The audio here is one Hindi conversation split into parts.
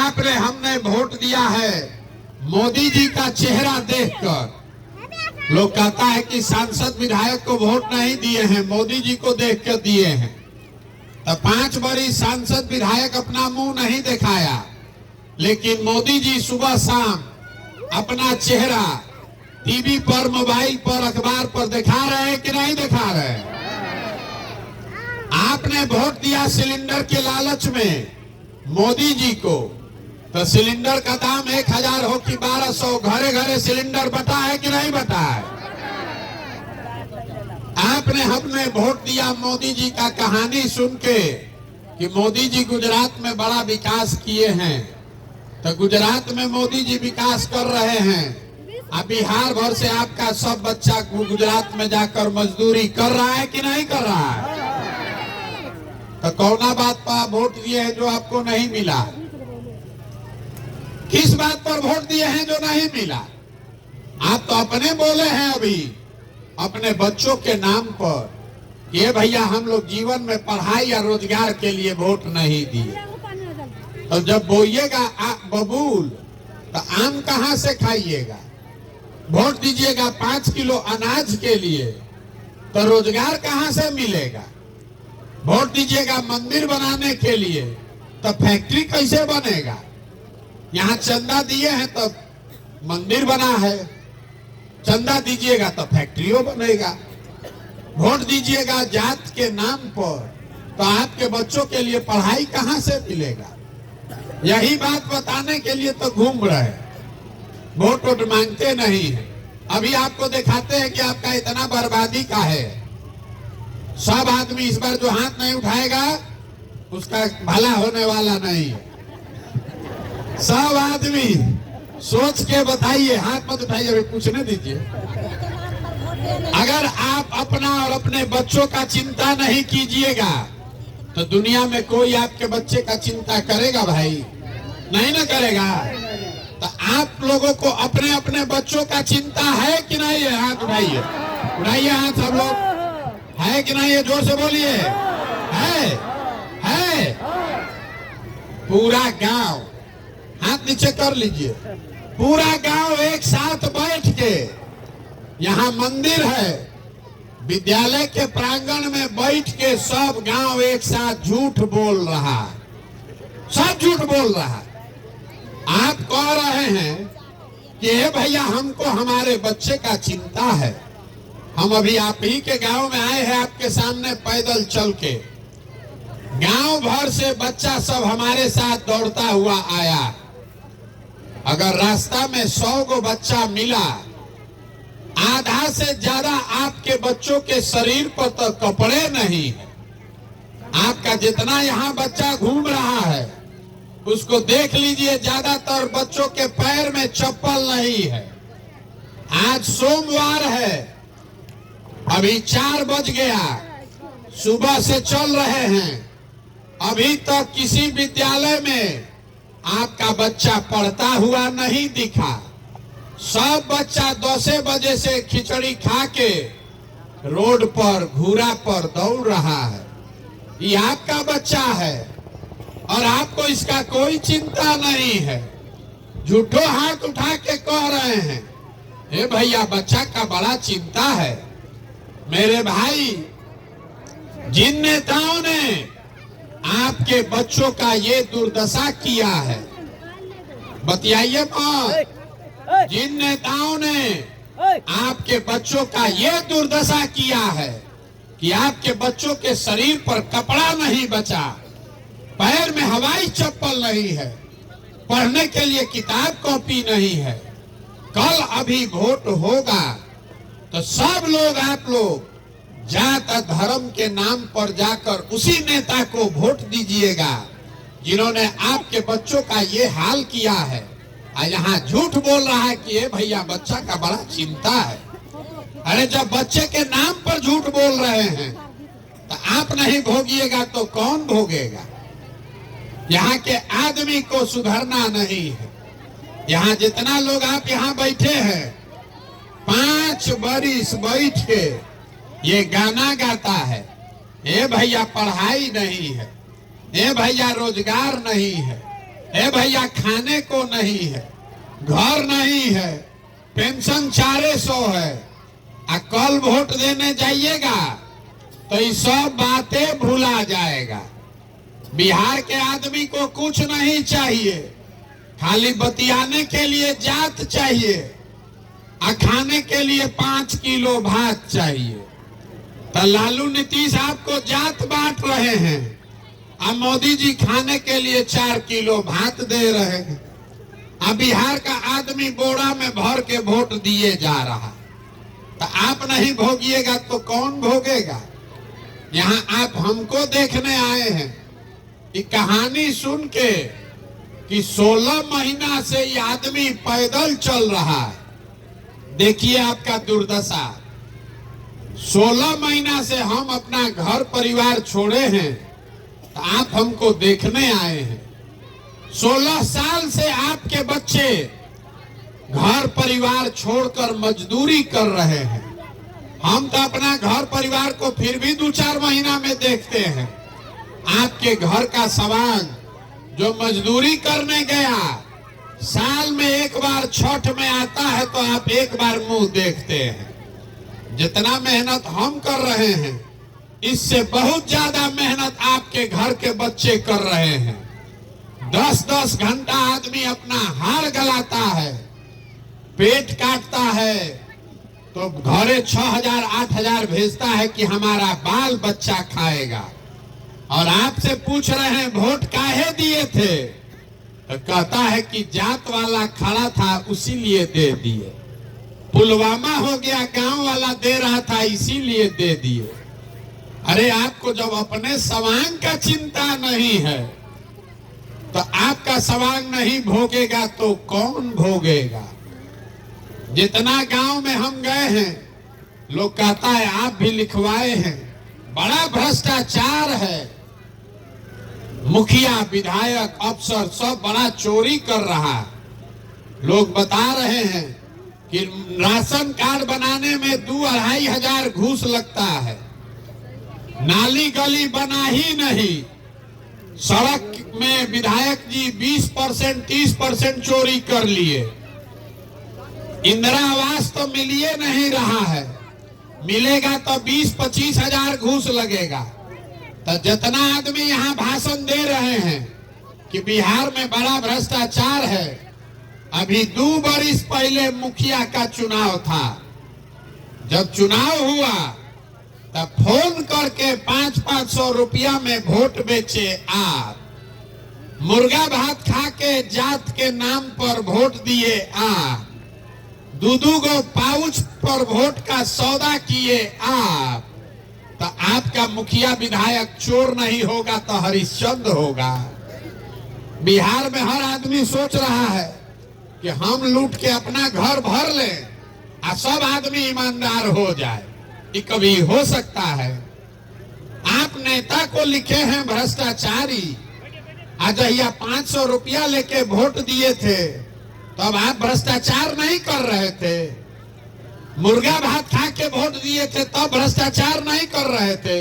आपने हमने वोट दिया है मोदी जी का चेहरा देखकर। लोग कहता है कि सांसद विधायक को वोट नहीं दिए हैं, मोदी जी को देख कर दिए हैं। तो 5 बरी सांसद विधायक अपना मुंह नहीं दिखाया, लेकिन मोदी जी सुबह शाम अपना चेहरा टीवी पर, मोबाइल पर, अखबार पर दिखा रहे हैं कि नहीं दिखा रहे हैं। आपने वोट दिया सिलेंडर के लालच में मोदी जी को, तो सिलेंडर का दाम 1000 हो कि 1200, घरे घरे सिलेंडर बटा है कि नहीं बटा है। आपने हमने वोट दिया मोदी जी का कहानी सुन के कि मोदी जी गुजरात में बड़ा विकास किए हैं, तो गुजरात में मोदी जी विकास कर रहे हैं। अब बिहार भर से आपका सब बच्चा गुजरात में जाकर मजदूरी कर रहा है कि नहीं कर रहा है। तो कौना बात पर वोट दिए हैं जो आपको नहीं मिला? किस बात पर वोट दिए हैं जो नहीं मिला? आप तो अपने बोले हैं अभी अपने बच्चों के नाम पर, ये भैया हम लोग जीवन में पढ़ाई या रोजगार के लिए वोट नहीं दिए। तो जब बोइएगा बबूल तो आम कहां से खाइएगा? वोट दीजिएगा 5 किलो अनाज के लिए, तो रोजगार कहां से मिलेगा? वोट दीजिएगा मंदिर बनाने के लिए, तो फैक्ट्री कैसे बनेगा? यहाँ चंदा दिए हैं तो मंदिर बना है, चंदा दीजिएगा तो फैक्ट्रियों बनेगा। वोट दीजिएगा जात के नाम पर, तो आपके बच्चों के लिए पढ़ाई कहां से मिलेगा? यही बात बताने के लिए तो घूम रहे हैं, वोट वोट मांगते नहीं है। अभी आपको दिखाते हैं कि आपका इतना बर्बादी का है। सब आदमी इस बार जो हाथ नहीं उठाएगा उसका भला होने वाला नहीं है। सब आदमी सोच के बताइए, हाथ मत उठाइए, अभी पूछने दीजिए। अगर आप अपना और अपने बच्चों का चिंता नहीं कीजिएगा तो दुनिया में कोई आपके बच्चे का चिंता करेगा भाई? नहीं ना करेगा। तो आप लोगों को अपने अपने बच्चों का चिंता है कि नहीं है? हाथ उठाइए, उठाइए हाथ सब लोग, है कि नहीं है? जोर से बोलिए। है पूरा गांव, हाथ नीचे कर लीजिए। पूरा गांव एक साथ बैठ के, यहाँ मंदिर है, विद्यालय के प्रांगण में बैठ के सब गांव एक साथ झूठ बोल रहा है, सब झूठ बोल रहा है। आप कह रहे हैं कि हे भैया हमको हमारे बच्चे का चिंता है। हम अभी आप ही के गांव में आए हैं, आपके सामने पैदल चल के। गांव भर से बच्चा सब हमारे साथ दौड़ता हुआ आया। अगर रास्ता में 100 को बच्चा मिला, आधा से ज्यादा आपके बच्चों के शरीर पर तो कपड़े नहीं है। आपका जितना यहाँ बच्चा घूम रहा है उसको देख लीजिए, ज्यादातर बच्चों के पैर में चप्पल नहीं है। आज सोमवार है, अभी 4 बज गया, सुबह से चल रहे हैं, अभी तक किसी विद्यालय में आपका बच्चा पढ़ता हुआ नहीं दिखा। सब बच्चा 10 बजे से खिचड़ी खा के रोड पर, घूरा पर दौड़ रहा है। ये आपका बच्चा है और आपको इसका कोई चिंता नहीं है। झूठो हाथ उठा के कह रहे हैं हे भैया बच्चा का बड़ा चिंता है। मेरे भाई, जिन नेताओं ने आपके बच्चों का ये दुर्दशा किया है, बतियाइए मत, जिन नेताओं ने आपके बच्चों का ये दुर्दशा किया है कि आपके बच्चों के शरीर पर कपड़ा नहीं बचा, पैर में हवाई चप्पल नहीं है, पढ़ने के लिए किताब कॉपी नहीं है। कल अभी वोट होगा तो सब लोग, आप लोग जात धर्म के नाम पर जाकर उसी नेता को वोट दीजिएगा जिन्होंने आपके बच्चों का ये हाल किया है। और यहाँ झूठ बोल रहा है कि ये भैया बच्चा का बड़ा चिंता है। अरे जब बच्चे के नाम पर झूठ बोल रहे हैं तो आप नहीं भोगिएगा तो कौन भोगेगा? यहाँ के आदमी को सुधरना नहीं है। यहाँ जितना लोग आप यहाँ बैठे हैं, 5 बरिस बैठ के ये गाना गाता है, ए भैया पढ़ाई नहीं है, ए भैया रोजगार नहीं है, ए भैया खाने को नहीं है, घर नहीं है, पेंशन 400 है, आ कल वोट देने जाइएगा तो ये सब बातें भूला जाएगा। बिहार के आदमी को कुछ नहीं चाहिए, खाली बतियाने के लिए जात चाहिए, आ खाने के लिए 5 किलो भात चाहिए। तो लालू नीतीश आपको जात बांट रहे हैं, अब मोदी जी खाने के लिए 4 किलो भात दे रहे हैं। अब बिहार का आदमी बोरा में भर के वोट दिए जा रहा। तो आप नहीं भोगिएगा तो कौन भोगेगा? यहाँ आप हमको देखने आए हैं कि कहानी सुन के कि 16 महीना से ये आदमी पैदल चल रहा है। देखिए आपका दुर्दशा। 16 महीना से हम अपना घर परिवार छोड़े हैं, तो आप हमको देखने आए हैं। 16 साल से आपके बच्चे घर परिवार छोड़कर मजदूरी कर रहे हैं। हम तो अपना घर परिवार को फिर भी 2-4 महीना में देखते हैं। आपके घर का सवांग जो मजदूरी करने गया, साल में एक बार छठ में आता है तो आप एक बार मुंह देखते हैं। जितना मेहनत हम कर रहे हैं, इससे बहुत ज्यादा मेहनत आपके घर के बच्चे कर रहे हैं। 10-10 घंटा आदमी अपना हाड़ गलाता है, पेट काटता है, तो घरे 6,000-8,000 भेजता है कि हमारा बाल बच्चा खाएगा। और आपसे पूछ रहे हैं वोट काहे दिए थे, तो कहता है कि जात वाला खड़ा था उसीलिए दे दिए। पुलवामा हो गया, गांव वाला दे रहा था इसीलिए दे दिए। अरे आपको जब अपने सवांग का चिंता नहीं है तो आपका सवांग नहीं भोगेगा तो कौन भोगेगा? जितना गांव में हम गए हैं, लोग कहता है आप भी लिखवाए हैं, बड़ा भ्रष्टाचार है, मुखिया विधायक अफसर सब बड़ा चोरी कर रहा है। लोग बता रहे हैं कि राशन कार्ड बनाने में 2-2.5 हजार घूस लगता है, नाली गली बना ही नहीं, सड़क में विधायक जी 20% 30% चोरी कर लिए, इंदिरा आवास तो मिलिए नहीं रहा है, मिलेगा तो 20-25 हजार घूस लगेगा। तो जितना आदमी यहाँ भाषण दे रहे हैं कि बिहार में बड़ा भ्रष्टाचार है, अभी 2 बरिस पहले मुखिया का चुनाव था, जब चुनाव हुआ तब फोन करके 500-500 रुपया में वोट बेचे आप, मुर्गा भात खा के जात के नाम पर वोट दिए आप, 2-2 गो पाउच पर वोट का सौदा किए आप। तो आपका मुखिया विधायक चोर नहीं होगा तो हरिश्चंद्र होगा। बिहार में हर आदमी सोच रहा है कि हम लूट के अपना घर भर लें और सब आदमी ईमानदार हो जाए। ये कभी हो सकता है? आप नेता को लिखे हैं भ्रष्टाचारी, आज या 500 रुपया लेके वोट दिए थे तब आप भ्रष्टाचार नहीं कर रहे थे, मुर्गा भात खा के वोट दिए थे तब भ्रष्टाचार नहीं कर रहे थे।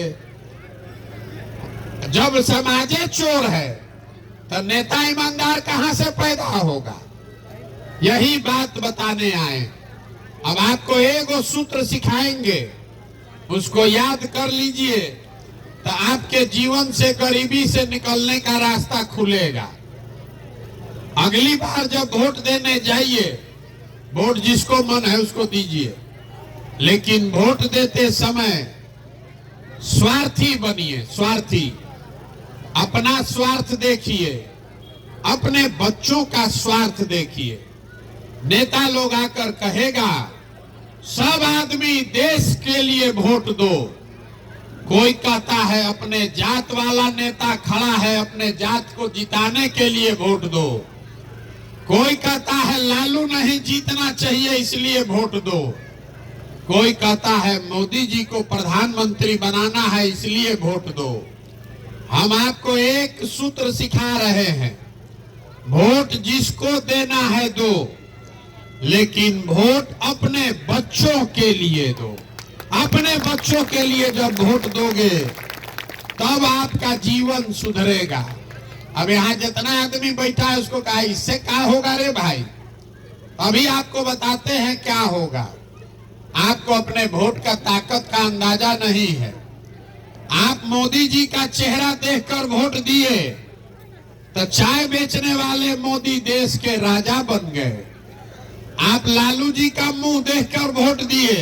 जब समाजे चोर है तो नेता ईमानदार कहां से पैदा होगा? यही बात बताने आए। अब आपको एगो सूत्र सिखाएंगे, उसको याद कर लीजिए तो आपके जीवन से गरीबी से निकलने का रास्ता खुलेगा। अगली बार जब वोट देने जाइए, वोट जिसको मन है उसको दीजिए, लेकिन वोट देते समय स्वार्थी बनिए। स्वार्थी, अपना स्वार्थ देखिए, अपने बच्चों का स्वार्थ देखिए। नेता लोग आकर कहेगा सब आदमी देश के लिए वोट दो, कोई कहता है अपने जात वाला नेता खड़ा है अपने जात को जिताने के लिए वोट दो, कोई कहता है लालू नहीं जीतना चाहिए इसलिए वोट दो, कोई कहता है मोदी जी को प्रधानमंत्री बनाना है इसलिए वोट दो। हम आपको एक सूत्र सिखा रहे हैं, वोट जिसको देना है दो, लेकिन वोट अपने बच्चों के लिए दो। अपने बच्चों के लिए जब वोट दोगे तब आपका जीवन सुधरेगा। अब यहाँ जितना आदमी बैठा है उसको कहा इससे क्या होगा रे भाई। अभी आपको बताते हैं क्या होगा। आपको अपने वोट का ताकत का अंदाजा नहीं है। आप मोदी जी का चेहरा देखकर वोट दिए तो चाय बेचने वाले मोदी देश के राजा बन गए। आप लालू जी का मुंह देखकर वोट दिए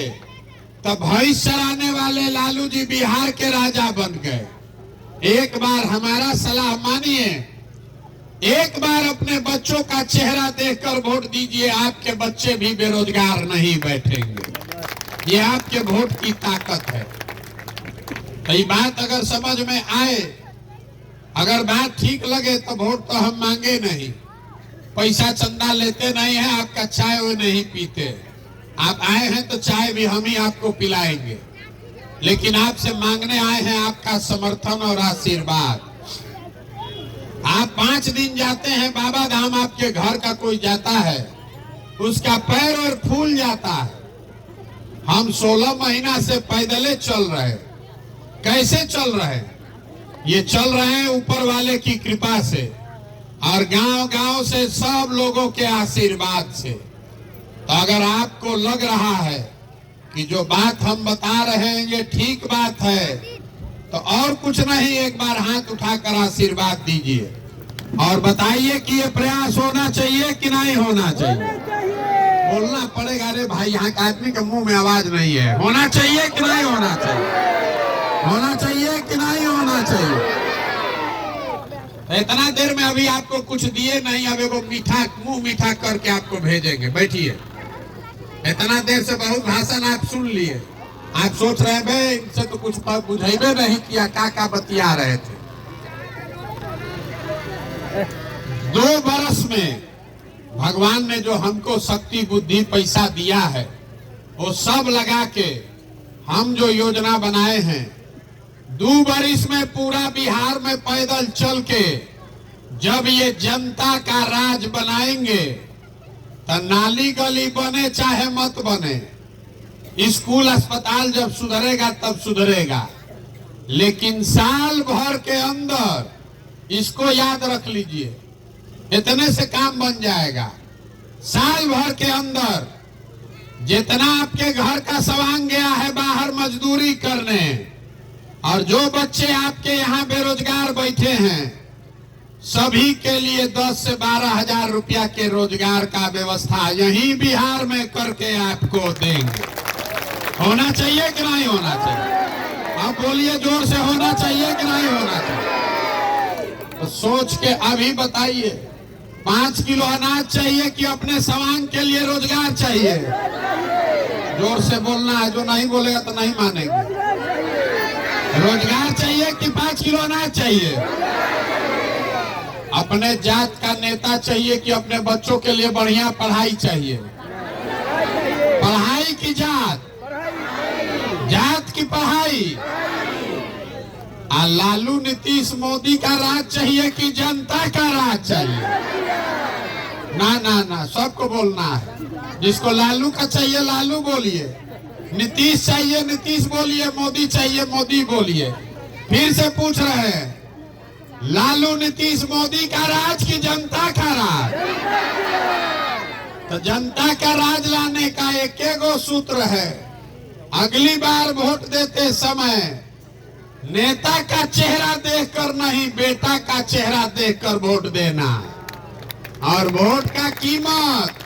तो भैंस चराने वाले लालू जी बिहार के राजा बन गए। एक बार हमारा सलाह मानिए, एक बार अपने बच्चों का चेहरा देखकर वोट दीजिए। आपके बच्चे भी बेरोजगार नहीं बैठेंगे। ये आपके वोट की ताकत है। तो ये बात अगर समझ में आए, अगर बात ठीक लगे तो वोट तो हम मांगे नहीं, पैसा चंदा लेते नहीं है, आपका चाय वो नहीं पीते। आप आए हैं तो चाय भी हम ही आपको पिलाएंगे, लेकिन आपसे मांगने आए हैं आपका समर्थन और आशीर्वाद। आप 5 दिन जाते हैं बाबा धाम, आपके घर का कोई जाता है उसका पैर और फूल जाता है। हम 16 महीना से पैदले चल रहे। कैसे चल रहे? ये चल रहे हैं ऊपर वाले की कृपा से और गांव-गांव से सब लोगों के आशीर्वाद से। तो अगर आपको लग रहा है कि जो बात हम बता रहे हैं ये ठीक बात है, तो और कुछ नहीं, एक बार हाथ उठाकर आशीर्वाद दीजिए और बताइए कि ये प्रयास होना चाहिए कि नहीं होना चाहिए। बोलना पड़ेगा रे भाई, यहाँ के आदमी के मुंह में आवाज नहीं है। होना चाहिए कि नहीं होना चाहिए? होना चाहिए कि नहीं होना चाहिए? इतना देर में अभी आपको कुछ दिए नहीं, अब एगो मीठा मुंह मीठा करके आपको भेजेंगे। बैठिए। इतना देर से बहुत भाषण आप सुन लिए। आप सोच रहे हैं इनसे तो कुछ बुझेबे नहीं किया, का बतिया रहे थे। 2 बरस में भगवान ने जो हमको शक्ति बुद्धि पैसा दिया है वो सब लगा के हम जो योजना बनाए हैं, 2 बरस में पूरा बिहार में पैदल चल के जब ये जनता का राज बनाएंगे तो नाली गली बने चाहे मत बने, स्कूल अस्पताल जब सुधरेगा तब सुधरेगा, लेकिन साल भर के अंदर इसको याद रख लीजिए, इतने से काम बन जाएगा। साल भर के अंदर जितना आपके घर का सवांग गया है बाहर मजदूरी करने, और जो बच्चे आपके यहाँ बेरोजगार बैठे हैं, सभी के लिए 10 से 12 हजार रुपया के रोजगार का व्यवस्था यहीं बिहार में करके आपको देंगे। होना चाहिए कि नहीं होना चाहिए? आप बोलिए जोर से, होना चाहिए कि नहीं होना चाहिए? तो सोच के अभी बताइए, 5 किलो अनाज चाहिए कि अपने सवांग के लिए रोजगार चाहिए? जोर से बोलना है, जो नहीं बोलेगा तो नहीं मानेंगे। रोजगार चाहिए कि 5 किलो अनाज चाहिए? अपने जात का नेता चाहिए कि अपने बच्चों के लिए बढ़िया पढ़ाई चाहिए? पढ़ाई की जात, जात की पढ़ाई। लालू नीतीश मोदी का राज चाहिए कि जनता का राज चाहिए? ना ना ना, सबको बोलना है। जिसको लालू का चाहिए लालू बोलिए, नीतीश चाहिए नीतीश बोलिए, मोदी चाहिए मोदी बोलिए। फिर से पूछ रहे हैं, लालू नीतीश मोदी का राज की जनता का राज? तो जनता का राज लाने का एक गो सूत्र है, अगली बार वोट देते समय नेता का चेहरा देखकर नहीं, बेटा का चेहरा देखकर वोट देना। और वोट का कीमत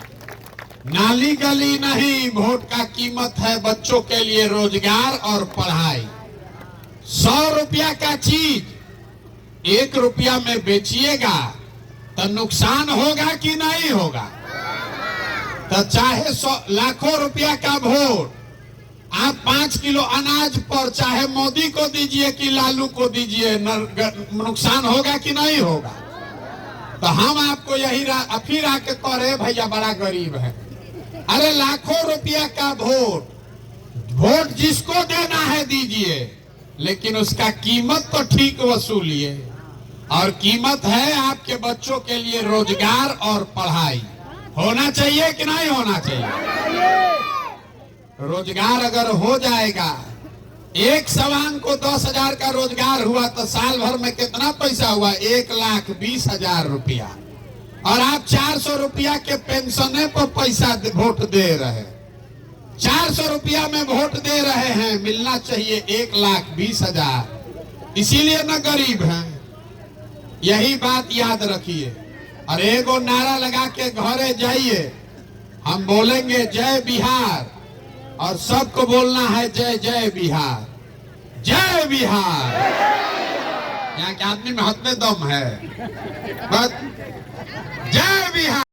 नाली गली नहीं, वोट का कीमत है बच्चों के लिए रोजगार और पढ़ाई। 100 रुपया का चीज 1 रुपया में बेचिएगा तो नुकसान होगा कि नहीं होगा? तो चाहे 100 लाखों रुपया का वोट आप 5 किलो अनाज पर चाहे मोदी को दीजिए कि लालू को दीजिए, नुकसान होगा कि नहीं होगा? तो हम आपको यही फिर आके कह रहे भैया बड़ा गरीब है। अरे लाखों रुपया का वोट जिसको देना है दीजिए, लेकिन उसका कीमत तो ठीक वसूलिए। और कीमत है आपके बच्चों के लिए रोजगार और पढ़ाई। होना चाहिए कि नहीं होना चाहिए? रोजगार अगर हो जाएगा एक सवान को 10,000 का रोजगार हुआ तो साल भर में कितना पैसा हुआ? 1,20,000 रुपया। और आप 400 रुपया के पेंशने पर पैसा वोट दे रहे, 400 रुपया में वोट दे रहे हैं। मिलना चाहिए 1,20,000। इसीलिए न गरीब हैं। यही बात याद रखिए। और एगो नारा लगा के घरे जाइए, हम बोलेंगे जय बिहार, और सबको बोलना है जय जय बिहार, जय बिहार। यहाँ के आदमी में हाथ में दम है, बस जय बिहार।